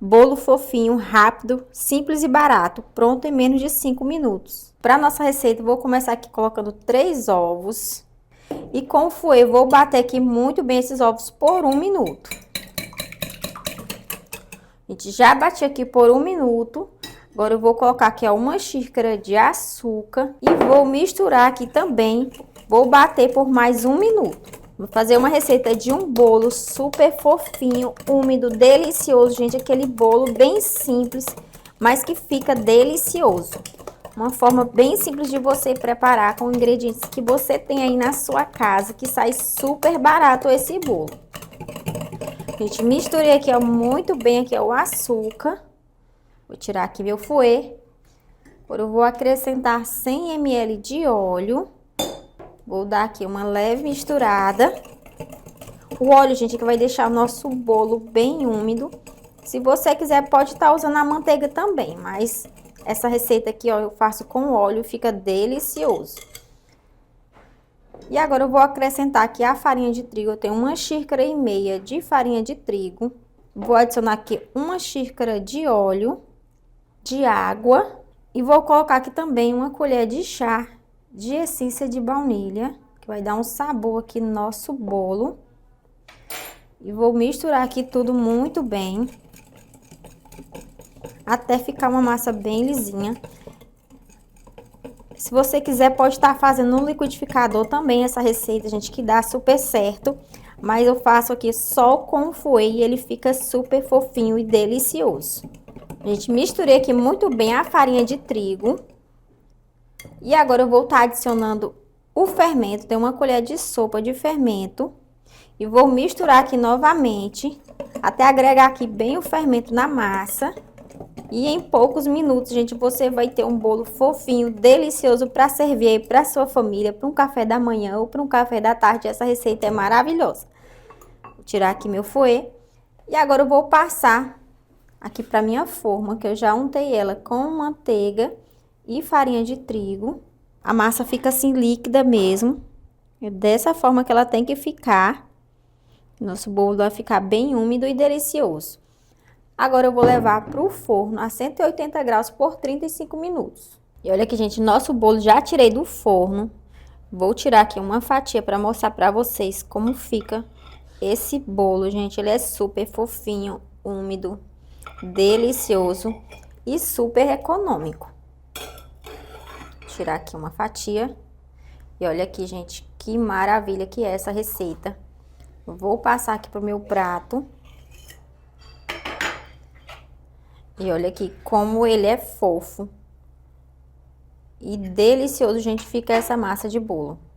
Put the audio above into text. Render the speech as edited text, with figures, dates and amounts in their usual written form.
Bolo fofinho, rápido, simples e barato, pronto em menos de 5 minutos. Para nossa receita, eu vou começar aqui colocando 3 ovos. E com o fouet, vou bater aqui muito bem esses ovos por 1 minuto. A gente já bati aqui por 1 minuto. Agora eu vou colocar aqui, ó, 1 xícara de açúcar. E vou misturar aqui também. Vou bater por mais 1 minuto. Vou fazer uma receita de um bolo super fofinho, úmido, delicioso, gente. Aquele bolo bem simples, mas que fica delicioso. Uma forma bem simples de você preparar com ingredientes que você tem aí na sua casa, que sai super barato esse bolo. Gente, misturei aqui, ó, muito bem aqui, ó, o açúcar. Vou tirar aqui meu fouet. Agora eu vou acrescentar 100 ml de óleo. Vou dar aqui uma leve misturada. O óleo, gente, que vai deixar o nosso bolo bem úmido. Se você quiser, pode estar usando a manteiga também, mas essa receita aqui, ó, eu faço com óleo, fica delicioso. E agora eu vou acrescentar aqui a farinha de trigo. Eu tenho 1,5 xícaras de farinha de trigo. Vou adicionar aqui 1 xícara de óleo, de água. E vou colocar aqui também 1 colher de chá de essência de baunilha, que vai dar um sabor aqui no nosso bolo. E vou misturar aqui tudo muito bem, até ficar uma massa bem lisinha. Se você quiser, pode estar fazendo no liquidificador também essa receita, gente, que dá super certo. Mas eu faço aqui só com o fouet e ele fica super fofinho e delicioso. Gente, misturei aqui muito bem a farinha de trigo. E agora eu vou estar adicionando o fermento. Tem 1 colher de sopa de fermento. E vou misturar aqui novamente, até agregar aqui bem o fermento na massa. E em poucos minutos, gente, você vai ter um bolo fofinho, delicioso para servir aí para sua família, para um café da manhã ou para um café da tarde. Essa receita é maravilhosa. Vou tirar aqui meu fouet. E agora eu vou passar aqui para minha forma, que eu já untei ela com manteiga e farinha de trigo. A massa fica assim líquida mesmo. É dessa forma que ela tem que ficar. Nosso bolo vai ficar bem úmido e delicioso. Agora eu vou levar para o forno a 180 graus por 35 minutos. E olha aqui, gente, nosso bolo já tirei do forno. Vou tirar aqui uma fatia para mostrar para vocês como fica esse bolo, gente. Ele é super fofinho, úmido, delicioso e super econômico. Vou tirar aqui uma fatia. E olha aqui, gente, que maravilha que é essa receita. Vou passar aqui pro meu prato. E olha aqui como ele é fofo. E delicioso, gente, fica essa massa de bolo.